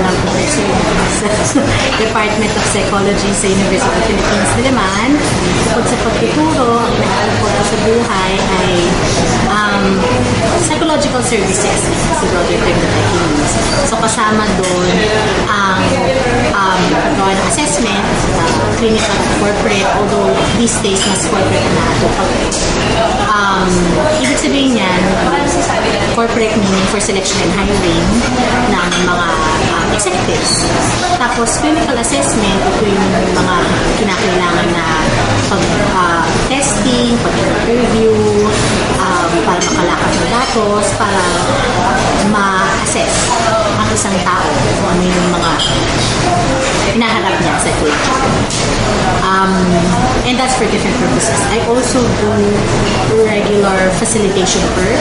ng professor sa Department of Psychology sa University of the Philippines, Diliman. Bukod sa pagtuturo, ang pinag-aaral ko sa buhay ay psychological services sa broader term na Philippines. So kasama doon ang paggawa ng assessment, clinical at corporate, although these days mas corporate na ito. Ibig sabihin yan, corporate meaning for selection and hiring ng mga executives. Tapos clinical assessment, ito yung mga kinakailangan na testing, pag-interview, para makalakap ng datos, para ma-assess ang isang tao kung ano yung mga hinaharap niya sa culture. And that's for different purposes. I also do regular facilitation work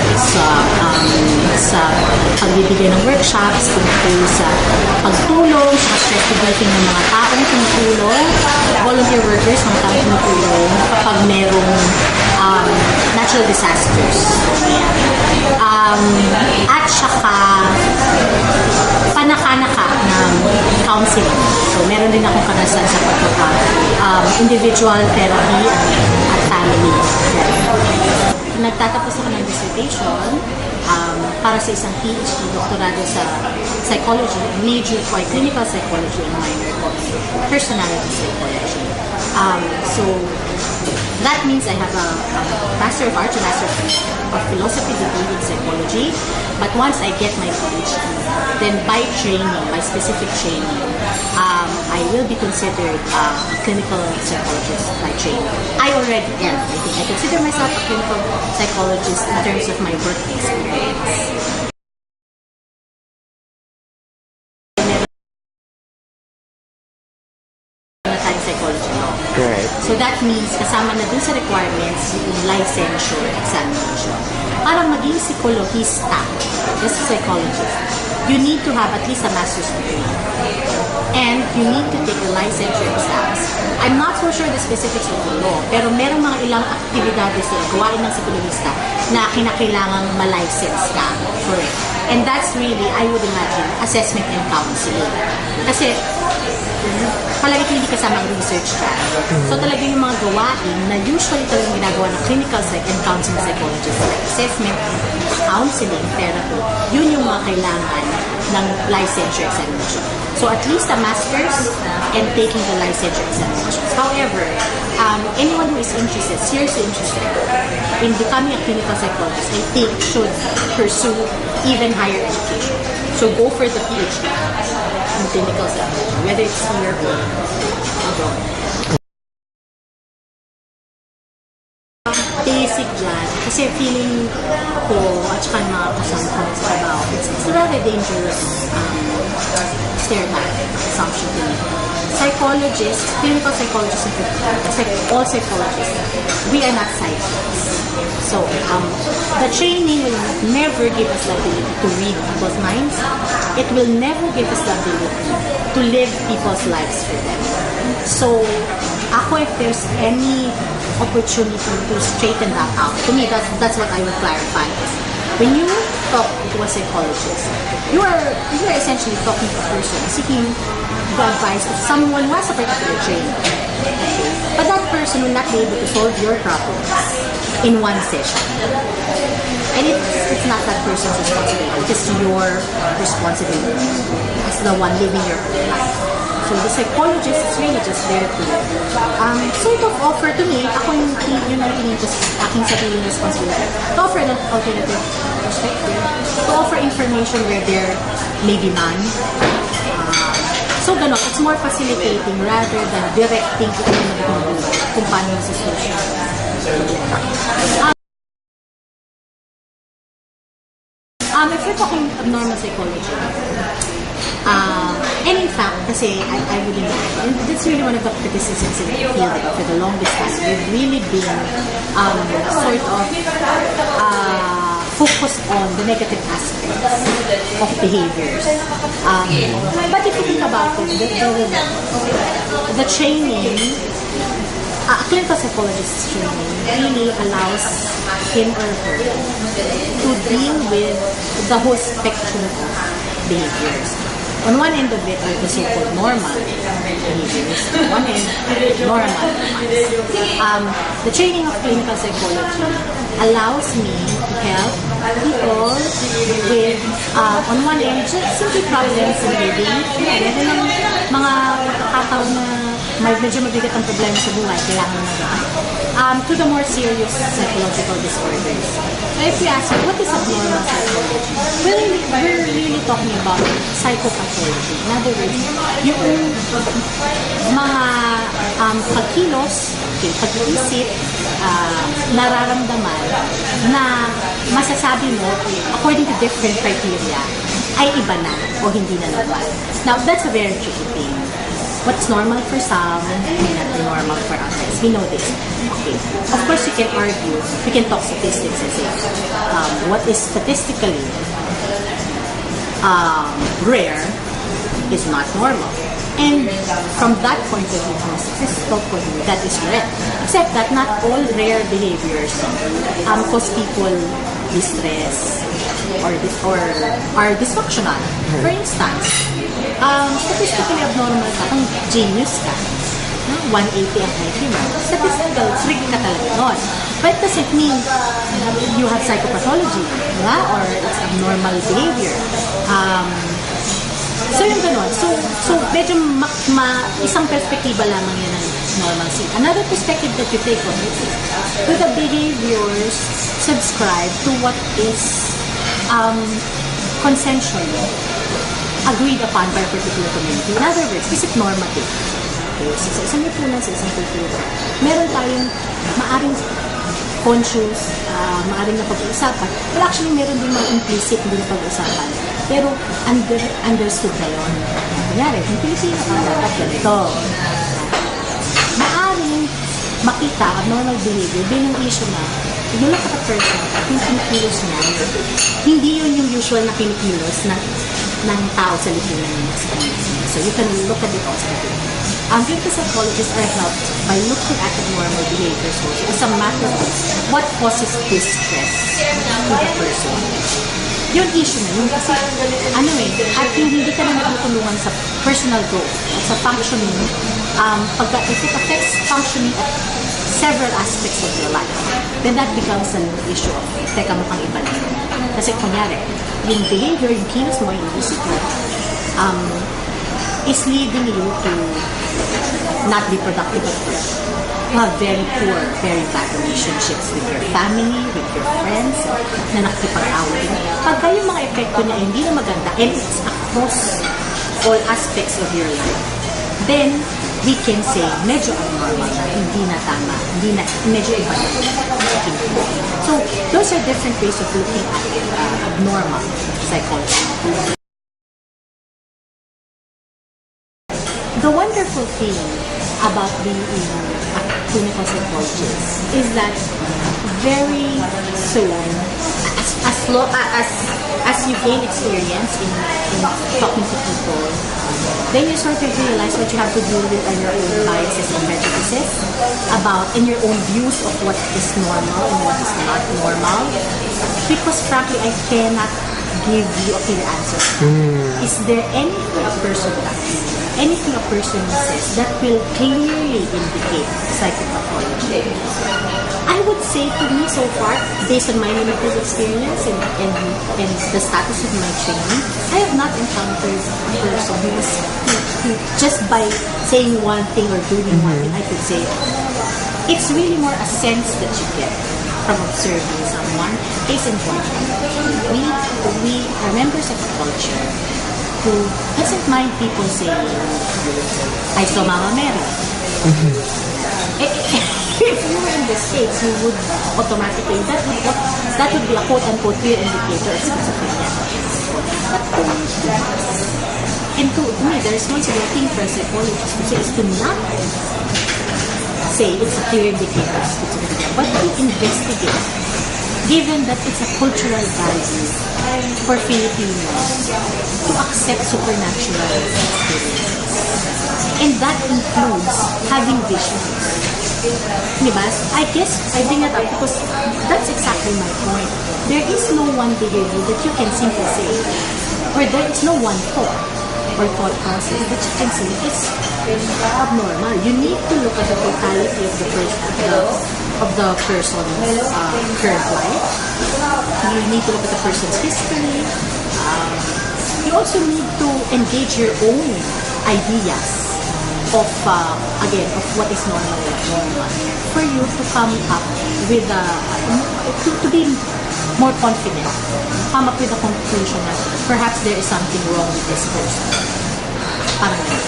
sa pagbibigay ng workshops tungkol sa pagtulong, sa stress relieving ng mga taong tumutulong, volunteer workers, mga taong tumutulong kapag merong natural disasters. At saka panaka-naka ng counseling. So, meron din akong karanasan sa individual therapy at family therapy. Nagtatapos ako ng dissertation para sa isang PhD doctorado sa psychology, major ko ay clinical psychology and minor ko personality psychology. So, that means I have a Master of Arts, a Master of Philosophy degree in psychology. But once I get my PhD, then by training, by specific training, I will be considered a clinical psychologist by training. I already am. I think I consider myself a clinical psychologist in terms of my work experience. Psychology law. Right. So that means kasama na dun sa requirements yung licensure examination. Para maging psikologista, as a psychologist, you need to have at least a master's degree. And you need to take the licensure exams. I'm not so sure the specifics of the law, pero merong mga ilang aktibidades na gawain ng psikologista na kinakailangang ma-license ka for it. And that's really, I would imagine, assessment and counseling. Kasi palagi hindi kasama ang research ka. So talaga yung mga gawain na usually talagang ginagawa ng clinical psych and counseling psychologist, like assessment, counseling, therapy, yun yung mga kailangan ng licensure examination. So at least a master's and taking the licensure examinations. However, anyone who is interested, seriously interested in becoming a clinical psychologist, I think should pursue even higher education. So go for the PhD in clinical psychology, whether it's here or abroad. Basic dyan, kasi feeling ko at saka yung mga kasama ko sa trabaho, it's a rather dangerous stereotype, assumption to me. Psychologists, clinical psychologists, all psychologists, we are not psychics. So, the training will never give us the ability to read people's minds. It will never give us the ability to live people's lives for them. So, ako, if there's any opportunity to straighten that out, to me, that's what I would clarify. When you talk to a psychologist, you are essentially talking to a person, seeking the advice of someone who has a particular training. But that person will not be able to solve your problems in one session. And it's not that person's responsibility, it's your responsibility as the one living your own life. So the psychologist is really just there to sort of offer to me, ako yung naging just aking sariling responsibility, to offer an alternative perspective, to offer information where there may be none. So gano'n, it's more facilitating rather than directing kung paano yung solution. If we're talking abnormal psychology, and in fact, kasi I would imagine, and that's really one of the criticisms in the field for the longest time, we've really been sort of focused on the negative aspects of behaviors. But if you think about it, the training, a clinical psychologist's training really allows him or her to deal with the whole spectrum of behaviors. On one end of it are the so-called normal behaviors. On one end, normal ones. The training of clinical psychology allows me to help people with, on one end, just simple problems in living. Meron ng mga kakataon na medyo mabigat ang problema sa buhay, kailangan na to the more serious psychological disorders. So if you ask me, what is abnormal psychology? Well, we're really talking about psychopathology. In other words, yung mga pagkilos, pag-iisip, nararamdaman na masasabi mo, according to different criteria, ay iba na o hindi na normal. Now, that's a very tricky thing. What's normal for some may not be normal for others. We know this. Okay. Of course, you can argue, we can talk statistics and say what is statistically rare is not normal. And from that point of view, from a statistical point of view, that is rare. Except that not all rare behaviors cause people distress or are dysfunctional. For instance, statistically abnormal ka, kung genius ka, 180 ang IQ mo, statistical, freak ka talaga nun. But does it mean you have psychopathology, diba? Or it's abnormal behavior? So yung ganon. So medyo isang perspektiba lamang yan ng normalcy. Another perspective that you take on it is, do the behaviors subscribe to what is consensually agreed upon by a particular community? In other words, is it normative? Okay, so sa isang lipunan, sa isang kultura, meron tayong maaring conscious, maaring na pag-uusapan. Well, actually, meron din mga implicit hindi na pag-uusapan. Pero understood na yun. Kunyari, kung Pilipino ka, dapat ganito. Maaring makita abnormal behavior bilang issue na you look at a person at yung kinikilos niya, hindi yun yung usual na kinikilos ng tao sa lipunan niya. So you can look at it also. Clinical psychologists are helped by looking at abnormal behaviors also as a matter of what causes distress to the person. Yung issue na yun kasi, at yung hindi ka na natutulungan sa personal growth, sa functioning, if it affects functioning at several aspects of your life, then that becomes an issue of, teka mukhang iba na. Kasi kunyari, yung behavior, yung kilos mo, yung isip mo, is leading you to not be productive at work. You have very poor, very bad relationships with your family, with your friends, na nakikipag-away. Pagka yung mga epekto niya hindi na maganda, and it's across all aspects of your life, then we can say, medyo abnormal na, hindi na tama, medyo iba na. So, those are different ways of looking at abnormal psychology. The wonderful thing about being a clinical psychologist is that very soon, as you gain experience in talking to people, then you sort of realize what you have to deal with are your own biases and prejudices and your own views of what is normal and what is not normal. Because frankly, I cannot give you a clear answer. Is there anything a person does, anything a person says that will clearly indicate psychopathology? I would say to me so far, based on my limited experience and the status of my training, I have not encountered a person who just by saying one thing or doing one thing, I could say it's really more a sense that you get from observing someone. Case in point, we are members of a culture who doesn't mind people saying, I saw Mama Mary. If you were in the States, you would automatically, that would be a quote-unquote clear indicator of schizophrenia. And to me, the responsibility for a psychologist is to not say it's a clear indicator of schizophrenia, but to investigate, given that it's a cultural value for Filipinos to accept supernatural experiences. And that includes having visions. Diba? I guess I bring that up because that's exactly my point. There is no one behavior that you can simply say, or there is no one thought or thought process that you can say is abnormal. You need to look at the totality of the person's current life. You need to look at the person's history. You also need to engage your own ideas of again of what is normal and abnormal for you to come up with to be more confident, come up with a conclusion that perhaps there is something wrong with this person. Parang ganun.